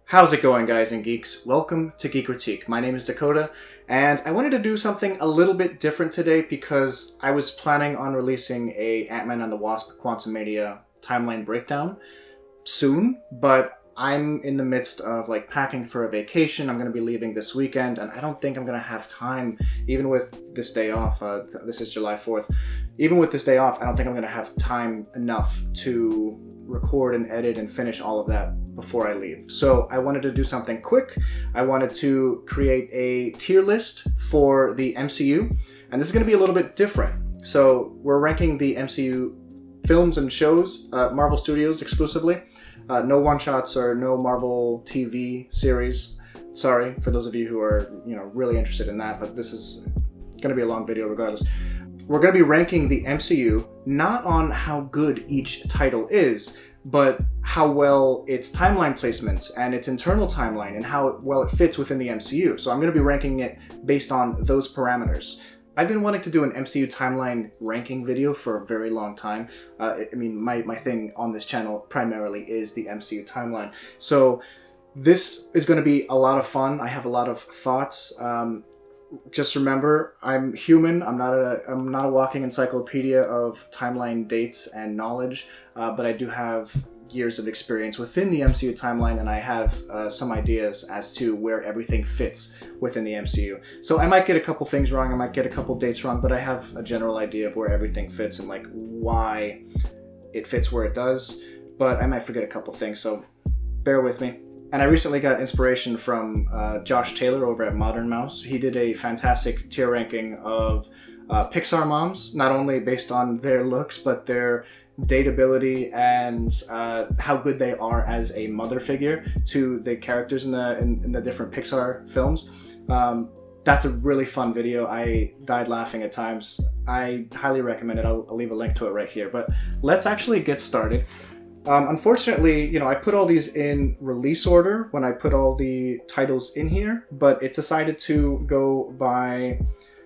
How's it going, guys and geeks? Welcome to Geek Critique. My name is Dakota, and I wanted to do something a little bit different today because I was planning on releasing a Ant-Man and the Wasp Quantumania timeline breakdown soon, but I'm in the midst of packing for a vacation. I'm going to be leaving this weekend, and I don't think I'm going to have time, even with this day off. This is July 4th. Even with this day off, I don't think I'm going to have time enough to record and edit and finish all of that before I leave. So I wanted to do something quick. I wanted to create a tier list for the MCU, and this is going to be a little bit different. So we're ranking the MCU films and shows, Marvel Studios exclusively. No one-shots or no Marvel TV series. Sorry for those of you who are, really interested in that, but this is going to be a long video regardless. We're going to be ranking the MCU not on how good each title is, but how well its timeline placement and its internal timeline and how well it fits within the MCU. So I'm going to be ranking it based on those parameters. I've been wanting to do an MCU timeline ranking video for a very long time. My thing on this channel primarily is the MCU timeline. So this is going to be a lot of fun. I have a lot of thoughts. Just remember, I'm human. I'm not a walking encyclopedia of timeline dates and knowledge, but I do have years of experience within the MCU timeline, and I have some ideas as to where everything fits within the MCU. So I might get a couple things wrong, I might get a couple dates wrong, but I have a general idea of where everything fits and why it fits where it does. But I might forget a couple things, so bear with me. And I recently got inspiration from Josh Taylor over at Modern Mouse. He did a fantastic tier ranking of Pixar moms, not only based on their looks, but their dateability and how good they are as a mother figure to the characters in the different Pixar films. That's a really fun video. I died laughing at times. I highly recommend it. I'll leave a link to it right here. But let's actually get started. Unfortunately, I put all these in release order when I put all the titles in here, but it decided to go by,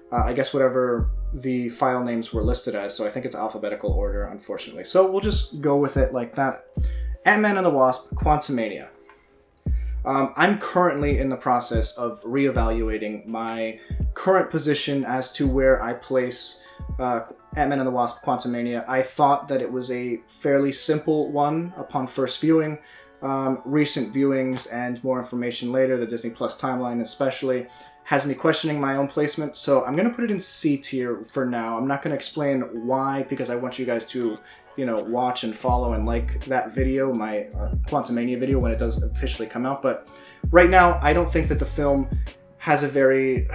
I guess, whatever the file names were listed as. So I think it's alphabetical order, unfortunately. So we'll just go with it like that. Ant-Man and the Wasp, Quantumania. I'm currently in the process of reevaluating my current position as to where I place Ant-Man and the Wasp Quantumania. I thought that it was a fairly simple one upon first viewing. Recent viewings and more information later, the Disney Plus timeline especially, has me questioning my own placement. So I'm going to put it in C tier for now. I'm not going to explain why, because I want you guys to, watch and follow and like that video, my Quantumania video, when it does officially come out. But right now, I don't think that the film has a very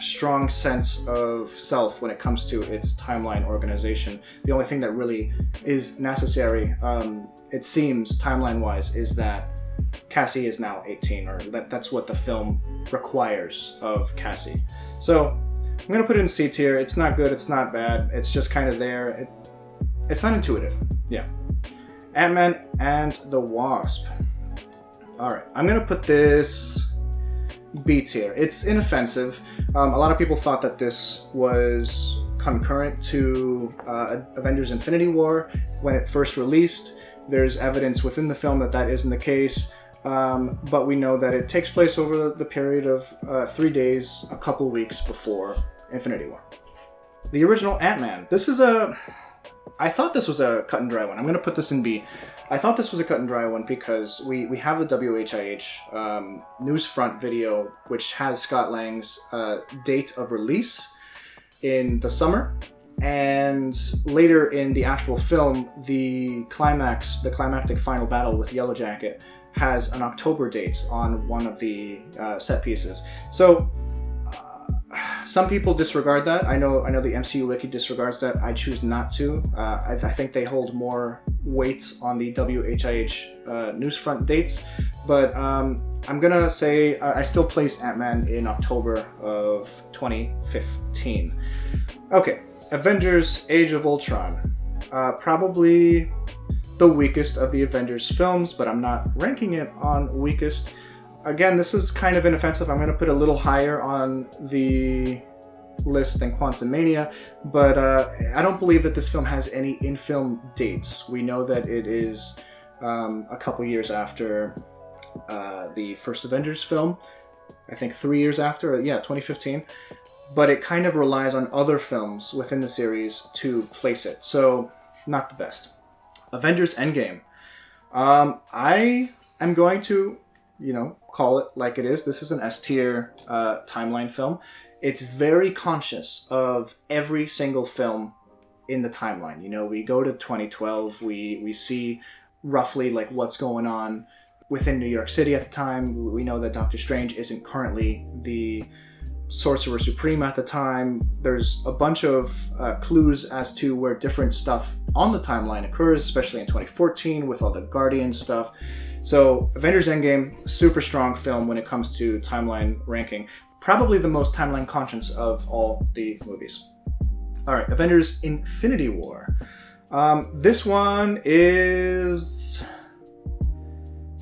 strong sense of self when it comes to its timeline organization. The only thing that really is necessary, it seems, timeline-wise, is that Cassie is now 18, or that's what the film requires of Cassie. So I'm going to put it in C tier. It's not good, it's not bad, it's just kind of there. It's not intuitive. Yeah. Ant-Man and the Wasp. Alright, I'm going to put this B tier. It's inoffensive. A lot of people thought that this was concurrent to Avengers Infinity War when it first released. There's evidence within the film that that isn't the case, but we know that it takes place over the period of 3 days, a couple weeks before Infinity War. The original Ant-Man. I thought this was a cut and dry one. I'm going to put this in B. I thought this was a cut and dry one because we have the WHIH Newsfront video, which has Scott Lang's date of release in the summer. And later in the actual film, the climactic final battle with Yellow Jacket has an October date on one of the set pieces. So some people disregard that. I know the MCU Wiki disregards that. I choose not to. I think they hold more weight on the WHIH Newsfront dates. But I'm gonna say I still place Ant-Man in October of 2015. Okay. Avengers Age of Ultron. Probably the weakest of the Avengers films, but I'm not ranking it on weakest. Again, this is kind of inoffensive. I'm going to put a little higher on the list than Quantumania, but I don't believe that this film has any in-film dates. We know that it is a couple years after the first Avengers film, I think 3 years after, 2015. But it kind of relies on other films within the series to place it. So, not the best. Avengers Endgame. I am going to, call it like it is. This is an S-tier timeline film. It's very conscious of every single film in the timeline. We go to 2012, we see roughly like what's going on within New York City at the time. We know that Doctor Strange isn't currently the Sorcerer Supreme at the time. There's a bunch of clues as to where different stuff on the timeline occurs, especially in 2014 with all the Guardian stuff. So Avengers Endgame, super strong film when it comes to timeline ranking. Probably the most timeline conscious of all the movies. All right, Avengers Infinity War. This one is,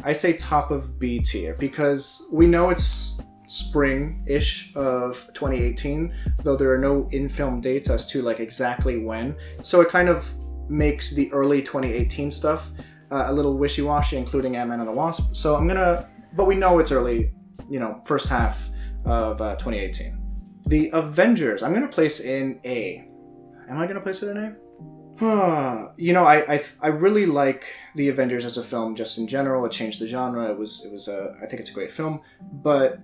I say top of B tier, because we know it's spring-ish of 2018, though there are no in-film dates as to like exactly when. So it kind of makes the early 2018 stuff a little wishy-washy, including Ant-Man and the Wasp. So but we know it's early, first half of 2018. The Avengers, I'm going to place in A. Am I going to place it in A? I really like the Avengers as a film just in general. It changed the genre. It was I think it's a great film. But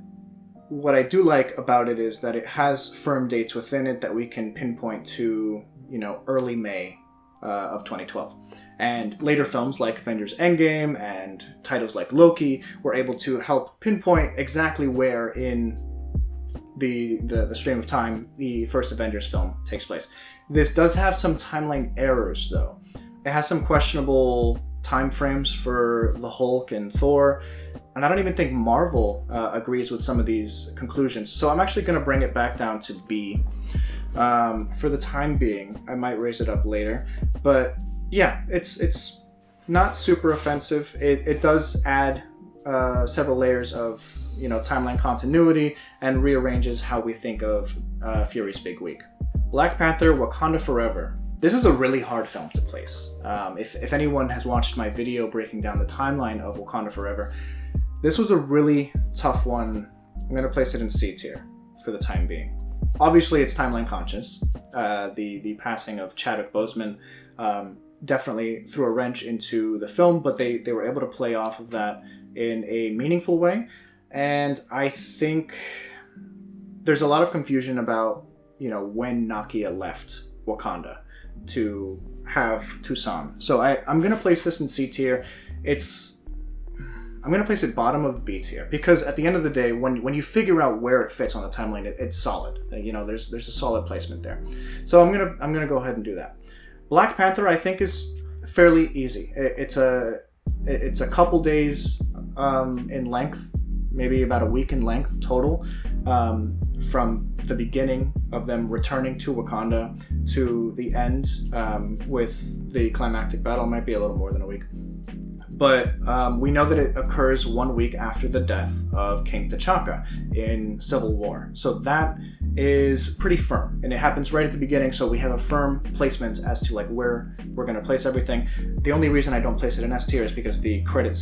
what I do like about it is that it has firm dates within it that we can pinpoint to, early May of 2012. And later films like Avengers Endgame and titles like Loki were able to help pinpoint exactly where in the stream of time the first Avengers film takes place. This does have some timeline errors, though. It has some questionable time frames for the Hulk and Thor, and I don't even think Marvel agrees with some of these conclusions. So I'm actually going to bring it back down to B. For the time being, I might raise it up later, but yeah, it's not super offensive. It does add several layers of timeline continuity and rearranges how we think of Fury's big week. Black Panther: Wakanda Forever. This is a really hard film to place. If anyone has watched my video breaking down the timeline of Wakanda Forever, this was a really tough one. I'm going to place it in C tier for the time being. Obviously, it's timeline conscious. The passing of Chadwick Boseman definitely threw a wrench into the film, but they were able to play off of that in a meaningful way. And I think there's a lot of confusion about, when Nakia left Wakanda to have Tucson. So I'm going to place this in C tier. I'm going to place it bottom of B tier, because at the end of the day, when you figure out where it fits on the timeline, it's solid. There's a solid placement there. So I'm going to go ahead and do that. Black Panther, I think, is fairly easy. It's a couple days in length, maybe about a week in length total, from the beginning of them returning to Wakanda to the end with the climactic battle. Might be a little more than a week. But we know that it occurs 1 week after the death of King T'Chaka in Civil War. So that is pretty firm. And it happens right at the beginning, so we have a firm placement as to where we're going to place everything. The only reason I don't place it in S tier is because the post-credit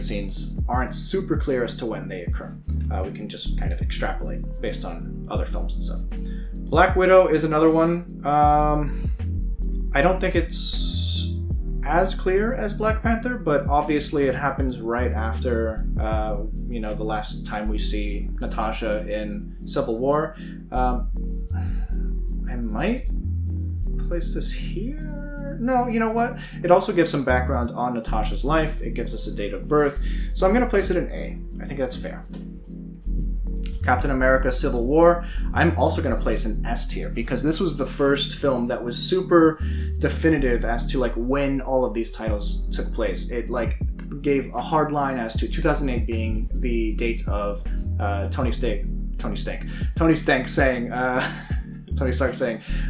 scenes, aren't super clear as to when they occur. We can just kind of extrapolate based on other films and stuff. Black Widow is another one. I don't think it's as clear as Black Panther, but obviously it happens right after the last time we see Natasha in Civil War. I might place this here. No, you know what? It also gives some background on Natasha's life. It gives us a date of birth. So I'm going to place it in A. I think that's fair. Captain America Civil War, I'm also going to place in S tier, because this was the first film that was super definitive as to when all of these titles took place. It gave a hard line as to 2008 being the date of Tony Stark saying I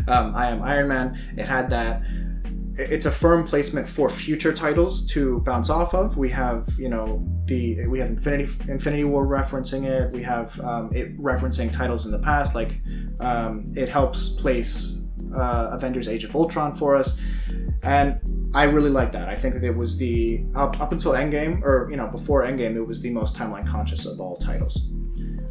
am Iron Man. It had that. It's a firm placement for future titles to bounce off of. We have, we have Infinity War referencing it. We have it referencing titles in the past. It helps place Avengers: Age of Ultron for us. And I really like that. I think that it was the up until Endgame, or before Endgame, it was the most timeline conscious of all titles.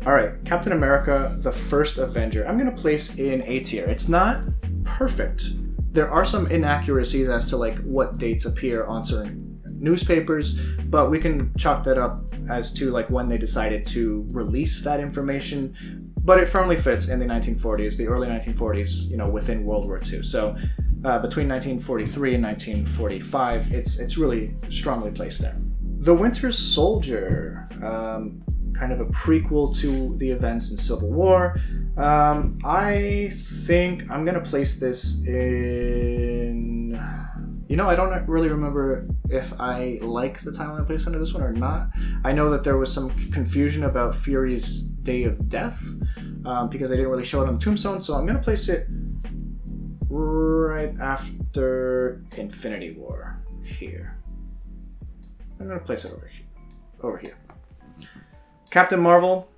All right, Captain America: The First Avenger. I'm gonna place in A tier. It's not perfect. There are some inaccuracies as to like what dates appear on certain newspapers, but we can chalk that up as to like when they decided to release that information. But it firmly fits in the 1940s, the early 1940s, within World War II. So between 1943 and 1945, it's really strongly placed there. The Winter Soldier, kind of a prequel to the events in Civil War. I think I'm going to place this in... I don't really remember if I like the timeline placement of this one or not. I know that there was some confusion about Fury's Day of Death because they didn't really show it on the tombstone, so I'm going to place it right after Infinity War here. I'm going to place it over here. Captain Marvel,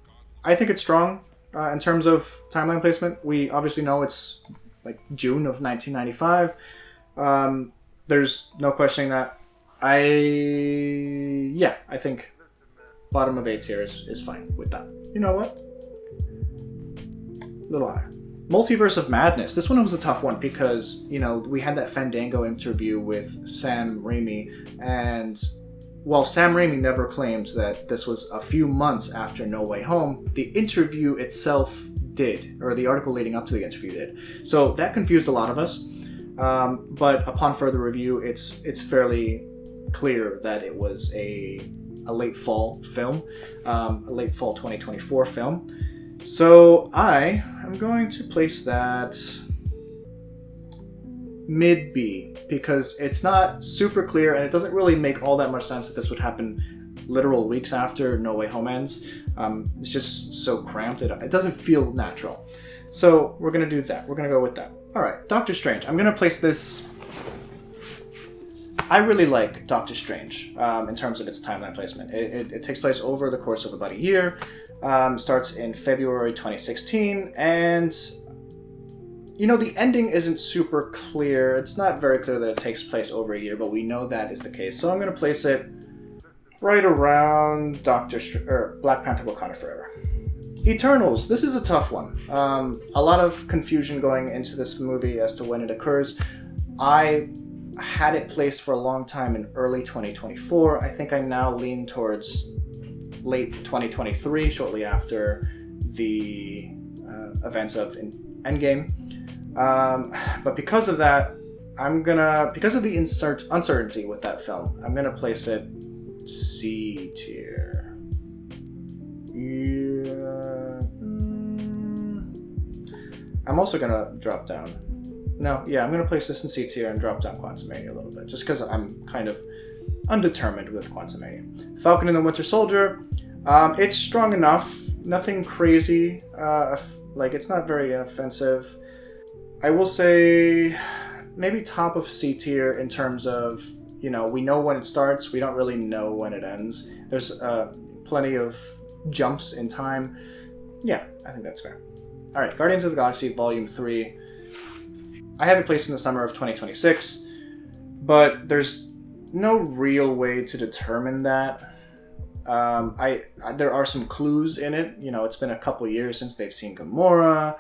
I think it's strong in terms of timeline placement. We obviously know it's like June of 1995. There's no questioning that. I think bottom of A tier is fine with that. You know what? A little higher. Multiverse of Madness. This one was a tough one because, we had that Fandango interview with Sam Raimi, and while Sam Raimi never claimed that this was a few months after No Way Home, the interview itself did, or the article leading up to the interview did. So that confused a lot of us. But upon further review, it's fairly clear that it was a late fall film, a late fall 2024 film. So I am going to place that mid B because it's not super clear and it doesn't really make all that much sense that this would happen literal weeks after No Way Home ends. It's just so cramped. It doesn't feel natural. So we're going to do that. We're going to go with that. All right, Doctor Strange. I'm going to place this... I really like Doctor Strange in terms of its timeline placement. It takes place over the course of about a year. Starts in February 2016. And, the ending isn't super clear. It's not very clear that it takes place over a year, but we know that is the case. So I'm going to place it right around Black Panther: Wakanda Forever. Eternals. This is a tough one. A lot of confusion going into this movie as to when it occurs. I had it placed for a long time in early 2024. I think I now lean towards late 2023, shortly after the events of Endgame. But because of that, because of the uncertainty with that film, I'm gonna place it C tier. I'm also going to drop down. I'm going to place this in C tier and drop down Quantumania a little bit, just because I'm kind of undetermined with Quantumania. Falcon and the Winter Soldier. It's strong enough. Nothing crazy. It's not very inoffensive. I will say maybe top of C tier in terms of, we know when it starts. We don't really know when it ends. There's plenty of jumps in time. Yeah, I think that's fair. All right, Guardians of the Galaxy Volume 3. I have it placed in the summer of 2026, but there's no real way to determine that. There are some clues in it. It's been a couple years since they've seen Gamora,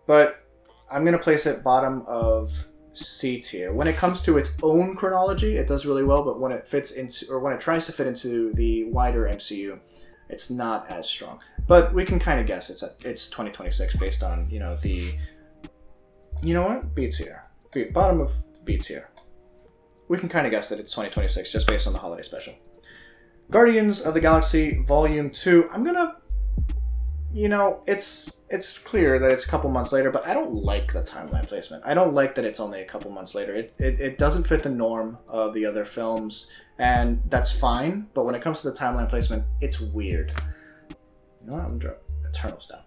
but I'm going to place it bottom of C tier. When it comes to its own chronology, it does really well, but when it tries to fit into the wider MCU, it's not as strong. But we can kind of guess it's 2026 based on, the... You know what? B tier. Bottom of B tier. We can kind of guess that it's 2026 just based on the holiday special. Guardians of the Galaxy Volume 2. I'm gonna... it's clear that it's a couple months later, but I don't like the timeline placement. I don't like that it's only a couple months later. It doesn't fit the norm of the other films, and that's fine, but when it comes to the timeline placement, it's weird. You know what? I'm going to drop Eternals down.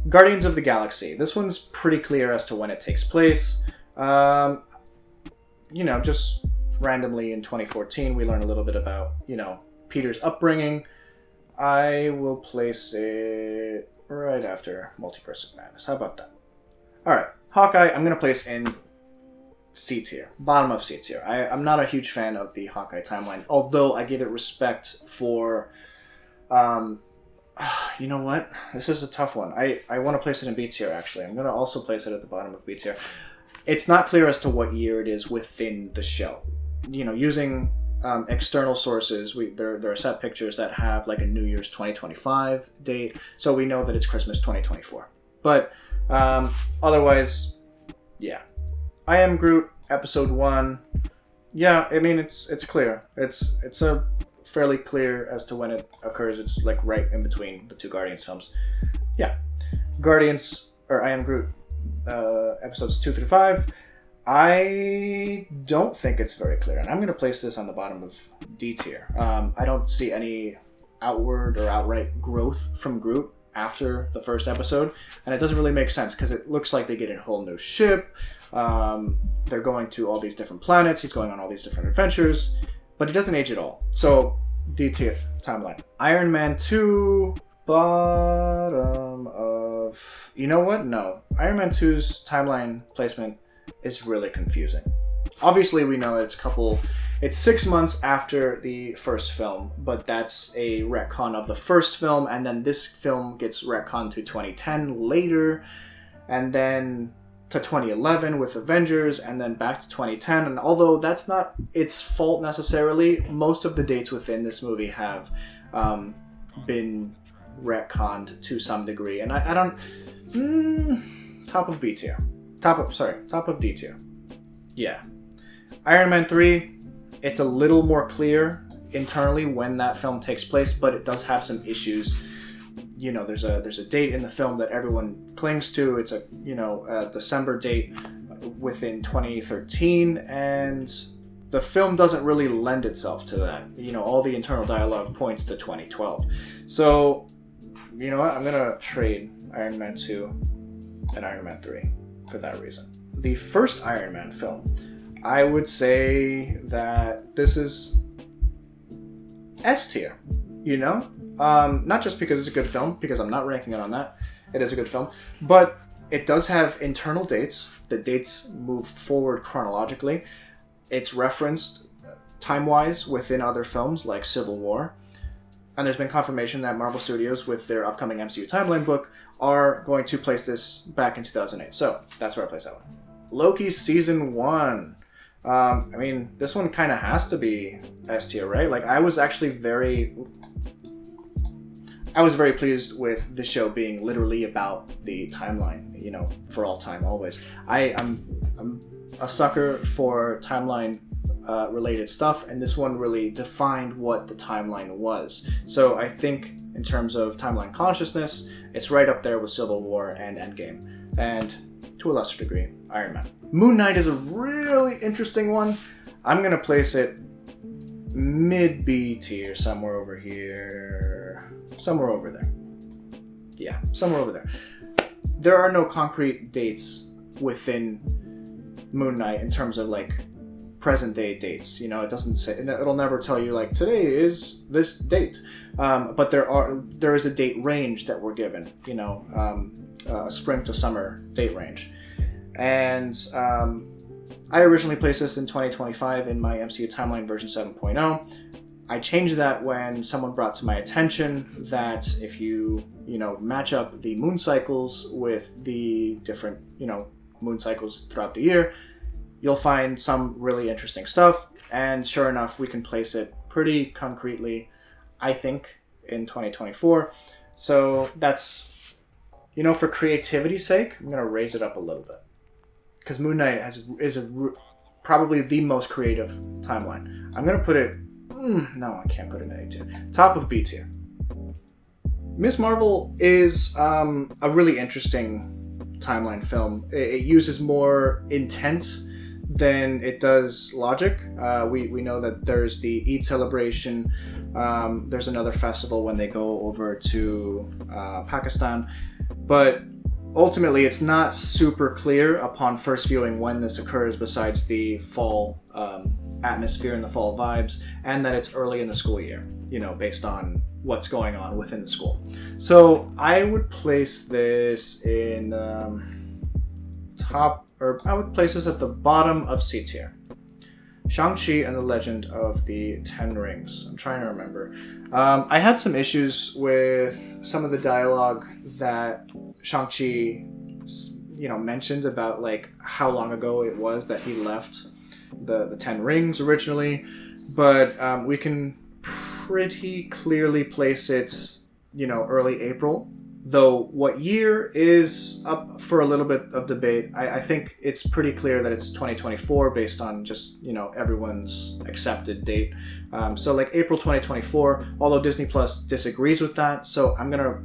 Guardians of the Galaxy. This one's pretty clear as to when it takes place. Just randomly in 2014, we learn a little bit about, Peter's upbringing. I will place it right after Multiverse of Madness. How about that? All right. Hawkeye, I'm going to place in C tier. Bottom of C tier. I'm not a huge fan of the Hawkeye timeline, although I give it respect for... you know what? This is a tough one. I want to place it in B tier, actually. I'm going to also place it at the bottom of B tier. It's not clear as to what year it is within the show. You know, using external sources, there are set pictures that have like a New Year's 2025 date, so we know that it's Christmas 2024. But otherwise, yeah. I Am Groot, episode 1. Yeah, I mean, it's clear. It's a fairly clear as to when it occurs. It's like right in between the two Guardians films. Yeah. Guardians, or I Am Groot, episodes 2 through 5. I don't think it's very clear, and I'm going to place this on the bottom of D tier. I don't see any outward or outright growth from Groot after the first episode, and it doesn't really make sense because it looks like they get a whole new ship. They're going to all these different planets. He's going on all these different adventures, but he doesn't age at all. So D tier timeline. Iron Man 2, bottom of... You know what? No. Iron Man 2's timeline placement is really confusing. Obviously, we know it's 6 months after the first film, but that's a retcon of the first film, and then this film gets retconned to 2010 later, and then to 2011 with Avengers, and then back to 2010. And although that's not its fault necessarily, most of the dates within this movie have been retconned to some degree. And I don't... top of B tier. Top of D tier. Yeah. Iron Man 3, it's a little more clear internally when that film takes place, but it does have some issues. You know, there's a date in the film that everyone clings to. It's a December date within 2013, and the film doesn't really lend itself to that. You know, all the internal dialogue points to 2012. So, you know what? I'm gonna trade Iron Man 2 and Iron Man 3 for that reason. The first Iron Man film, I would say that this is S tier. You know? Not just because it's a good film, because I'm not ranking it on that. It is a good film. But it does have internal dates. The dates move forward chronologically. It's referenced time-wise within other films like Civil War. And there's been confirmation that Marvel Studios, with their upcoming MCU timeline book, are going to place this back in 2008. So that's where I place that one. Loki Season 1. I mean, this one kind of has to be S tier, right? Like, I was very pleased with the show being literally about the timeline, you know, for all time, always. I'm a sucker for timeline related stuff, and this one really defined what the timeline was. So I think in terms of timeline consciousness, it's right up there with Civil War and Endgame, and to a lesser degree, Iron Man. Moon Knight is a really interesting one. I'm gonna place it mid B tier, somewhere over here. Somewhere over there. Yeah, somewhere over there. There are no concrete dates within Moon Knight in terms of like present day dates. You know, it doesn't say, it'll never tell you like today is this date. But there is a date range that we're given. You know, a spring to summer date range, and I originally placed this in 2025 in my MCU timeline version 7.0. I changed that when someone brought to my attention that if you match up the moon cycles with the different, moon cycles throughout the year, you'll find some really interesting stuff. And sure enough, we can place it pretty concretely, I think, in 2024. So that's, for creativity's sake, I'm going to raise it up a little bit. Because Moon Knight is probably the most creative timeline. I'm going to put it... no, I can't put it in A tier. Top of B tier. Ms. Marvel is a really interesting timeline film. It uses more intent than it does logic. We know that there's the Eid celebration. There's another festival when they go over to Pakistan. But ultimately, it's not super clear upon first viewing when this occurs, besides the fall atmosphere and the fall vibes, and that it's early in the school year, based on what's going on within the school. So I would place this in top or I would place this at the bottom of C tier. Shang-Chi and the Legend of the Ten Rings. I'm trying to remember. I had some issues with some of the dialogue that Shang-Chi, mentioned about like how long ago it was that he left the Ten Rings originally, but we can pretty clearly place it, early April. Though what year is up for a little bit of debate. I think it's pretty clear that it's 2024 based on just, everyone's accepted date. So like April 2024, although Disney Plus disagrees with that. So I'm going to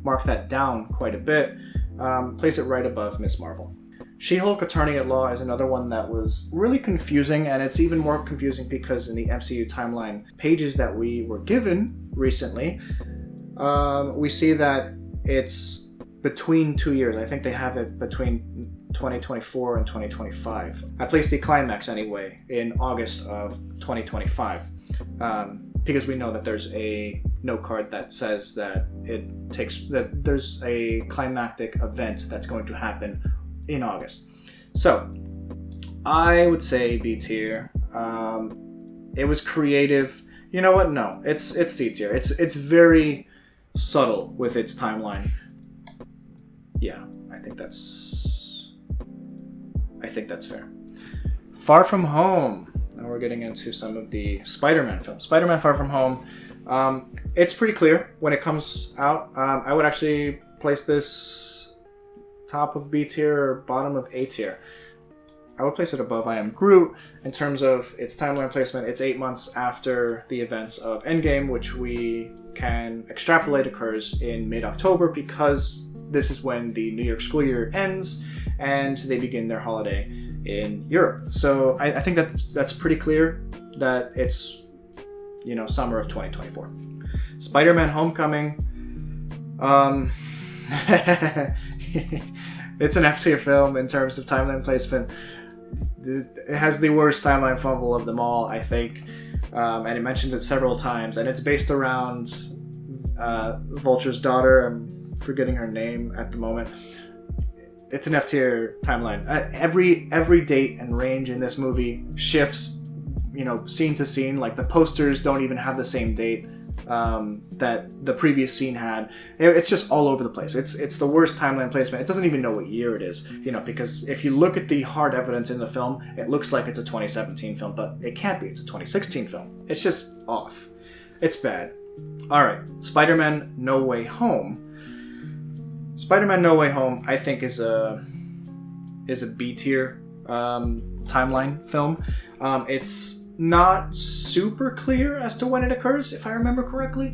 mark that down quite a bit. Place it right above Ms. Marvel. She-Hulk Attorney at Law is another one that was really confusing, and it's even more confusing because in the MCU timeline pages that we were given recently, we see that it's between 2 years. I think they have it between 2024 and 2025. I placed the climax anyway in August of 2025 because we know that there's a note card that says that there's a climactic event that's going to happen in August. So I would say B tier. It was creative. You know what? No, it's C tier. It's very subtle with its timeline. Yeah, I think that's fair. Far From Home. Now we're getting into some of the Spider-Man films. Spider-Man Far From Home. It's pretty clear when it comes out. I would actually place this top of B tier or bottom of A tier. I would place it above I Am Groot in terms of its timeline placement. It's 8 months after the events of Endgame, which we can extrapolate occurs in mid-October because this is when the New York school year ends and they begin their holiday in Europe. So I think that's pretty clear that it's, summer of 2024. Spider-Man Homecoming. It's an F tier film in terms of timeline placement. It has the worst timeline fumble of them all, I think, and it mentions it several times, and it's based around Vulture's daughter. I'm forgetting her name at the moment. It's an F tier timeline. Every date and range in this movie shifts, scene to scene. Like the posters don't even have the same date that the previous scene had. It's just all over the place. It's the worst timeline placement. It doesn't even know what year it is, because if you look at the hard evidence in the film, it looks like it's a 2017 film, but it can't be. It's a 2016 film. It's just off. It's bad. All right, Spider-Man No Way Home. Spider-Man No Way Home, I think, is a B tier timeline film. It's not super clear as to when it occurs, if I remember correctly.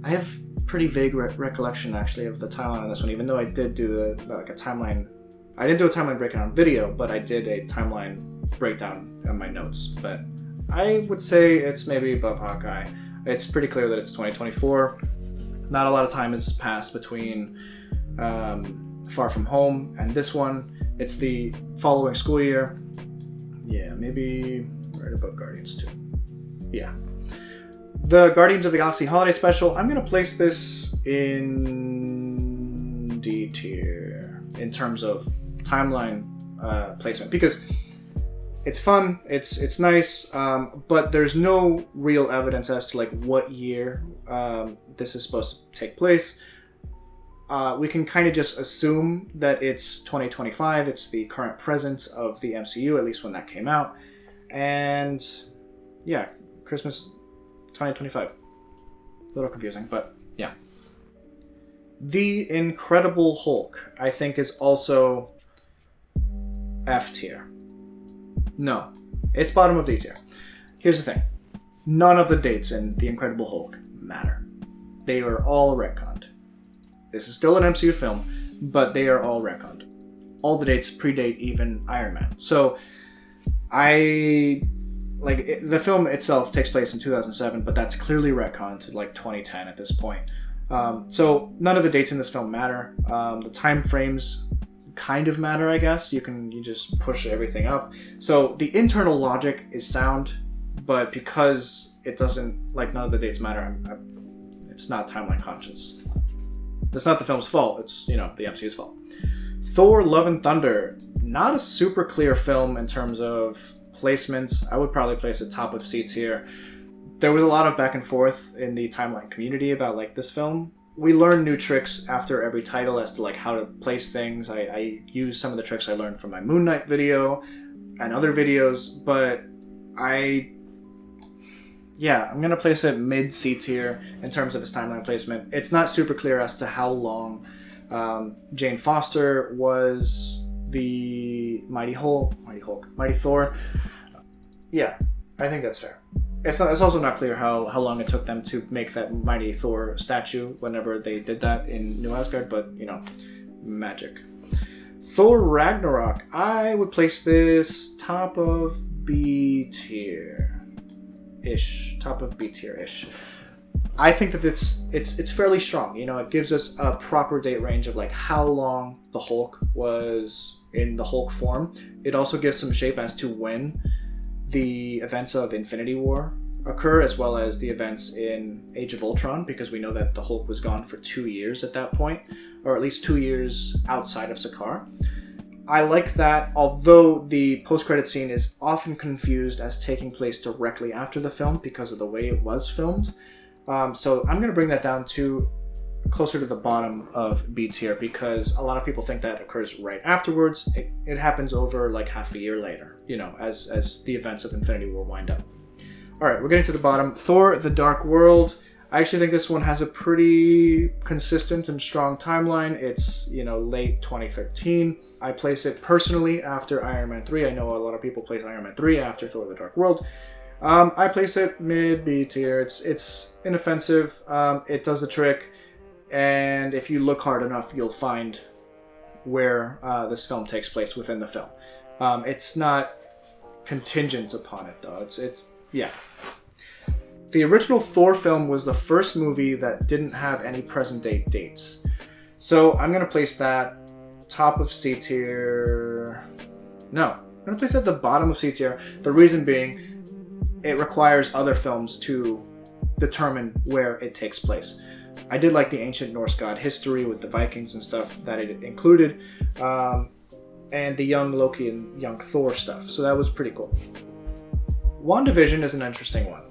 I have pretty vague recollection, actually, of the timeline on this one, even though I did do a timeline. I didn't do a timeline breakdown video, but I did a timeline breakdown on my notes. But I would say it's maybe above Hawkeye. It's pretty clear that it's 2024. Not a lot of time has passed between Far From Home and this one. It's the following school year. Yeah, maybe right above Guardians 2. Yeah. The Guardians of the Galaxy Holiday Special, I'm going to place this in D tier in terms of timeline placement because it's fun, it's nice, but there's no real evidence as to like what year this is supposed to take place. We can kind of just assume that it's 2025. It's the current present of the MCU, at least when that came out. And yeah, Christmas 2025. A little confusing, but yeah. The Incredible Hulk, I think, is also F tier. No, it's bottom of D tier. Here's the thing. None of the dates in The Incredible Hulk matter. They are all retconned. This is still an MCU film, but they are all retconned. All the dates predate even Iron Man. So, the film itself takes place in 2007, but that's clearly retconned to like 2010 at this point. So none of the dates in this film matter. The time frames kind of matter, I guess. You just push everything up. So the internal logic is sound, but because it doesn't, like, none of the dates matter, it's not timeline conscious. It's not the film's fault, it's, the MCU's fault. Thor Love and Thunder. Not a super clear film in terms of placement. I would probably place it top of C tier. There was a lot of back and forth in the timeline community about like this film. We learn new tricks after every title as to like how to place things. I use some of the tricks I learned from my Moon Knight video and other videos, but I'm gonna place it mid C tier in terms of its timeline placement. It's not super clear as to how long Jane Foster was the Mighty Thor. Yeah, I think that's fair. It's also not clear how long it took them to make that Mighty Thor statue whenever they did that in New Asgard, but, you know, magic. Thor Ragnarok. I would place this top of B tier-ish. Top of B tier-ish. I think that it's fairly strong. You know, it gives us a proper date range of like how long the Hulk was in the Hulk form. It also gives some shape as to when the events of Infinity War occur, as well as the events in Age of Ultron, because we know that the Hulk was gone for 2 years at that point, or at least 2 years outside of Sakaar. I like that, although the post-credit scene is often confused as taking place directly after the film because of the way it was filmed. So I'm going to bring that down to closer to the bottom of B tier, because a lot of people think that occurs right afterwards. It happens over like half a year later, you know, as the events of Infinity War wind up. All right, we're getting to the bottom. Thor: The Dark World. I actually think this one has a pretty consistent and strong timeline. It's, you know, late 2013. I place it personally after Iron Man 3. I know a lot of people place Iron Man 3 after Thor: The Dark World. I place it mid B tier. It's inoffensive. It does the trick. And if you look hard enough, you'll find where this film takes place within the film. It's not contingent upon it, though. Yeah. The original Thor film was the first movie that didn't have any present-day dates. So I'm going to place that top of C tier. No, I'm going to place it at the bottom of C tier. The reason being, it requires other films to determine where it takes place. I did like the ancient Norse god history with the Vikings and stuff that it included, and the young Loki and young Thor stuff, so that was pretty cool. WandaVision is an interesting one.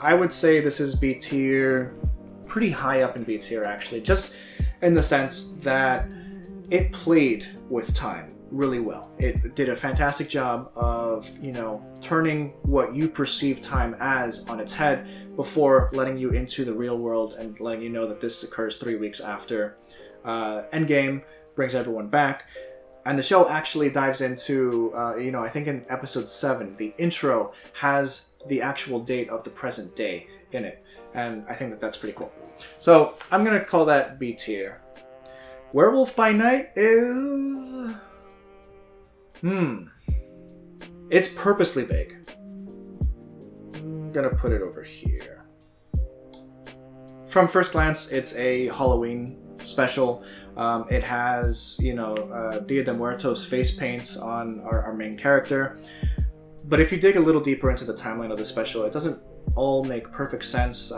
I would say this is B tier, pretty high up in B tier actually, just in the sense that it played with time really well. It did a fantastic job of, you know, turning what you perceive time as on its head before letting you into the real world and letting you know that this occurs 3 weeks after Endgame, brings everyone back. And the show actually dives into, you know, I think in episode 7, the intro has the actual date of the present day in it. And I think that that's pretty cool. So I'm going to call that B tier. Werewolf by Night is... It's purposely vague. I'm gonna put it over here. From first glance, it's a Halloween special. It has, you know, Dia de Muertos face paints on our main character. But if you dig a little deeper into the timeline of the special, it doesn't all make perfect sense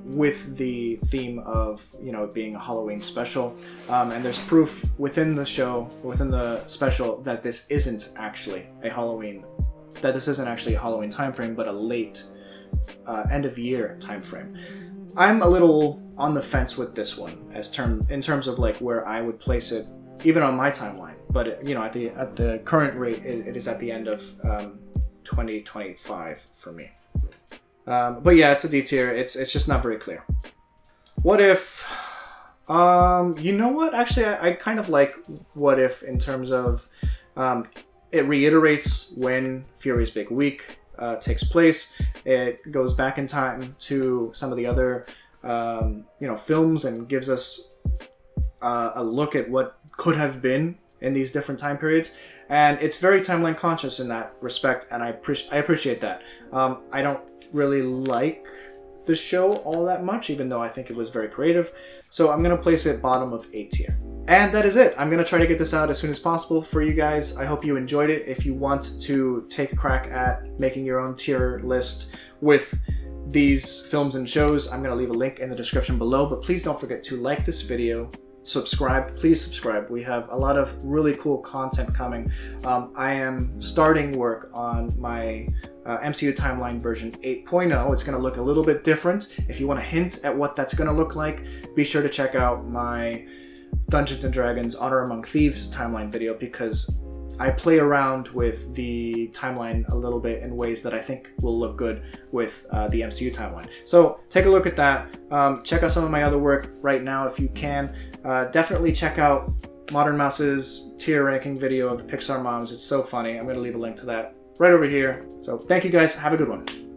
with the theme of, you know, being a Halloween special. And there's proof within the show, within the special, that this isn't actually a Halloween time frame, but a late end of year time frame. I'm a little on the fence with this one in terms of like where I would place it, even on my timeline. But you know, at the current rate, it is at the end of 2025 for me. But yeah, it's a D tier. It's just not very clear. What if? You know what? Actually, I kind of like What If in terms of it reiterates when Fury's Big Week takes place. It goes back in time to some of the other you know, films and gives us a look at what could have been in these different time periods. And it's very timeline conscious in that respect, and I appreciate that. I don't really like the show all that much, even though I think it was very creative. So I'm going to place it bottom of A tier. And that is it. I'm going to try to get this out as soon as possible for you guys. I hope you enjoyed it. If you want to take a crack at making your own tier list with these films and shows, I'm going to leave a link in the description below. But please don't forget to like this video, subscribe, please subscribe. We have a lot of really cool content coming. I am starting work on my MCU timeline version 8.0. It's going to look a little bit different. If you want a hint at what that's going to look like, be sure to check out my Dungeons & Dragons Honor Among Thieves timeline video, because I play around with the timeline a little bit in ways that I think will look good with the MCU timeline. So take a look at that. Check out some of my other work right now if you can. Definitely check out Modern Mouse's tier ranking video of the Pixar moms. It's so funny. I'm going to leave a link to that right over here. So thank you guys. Have a good one.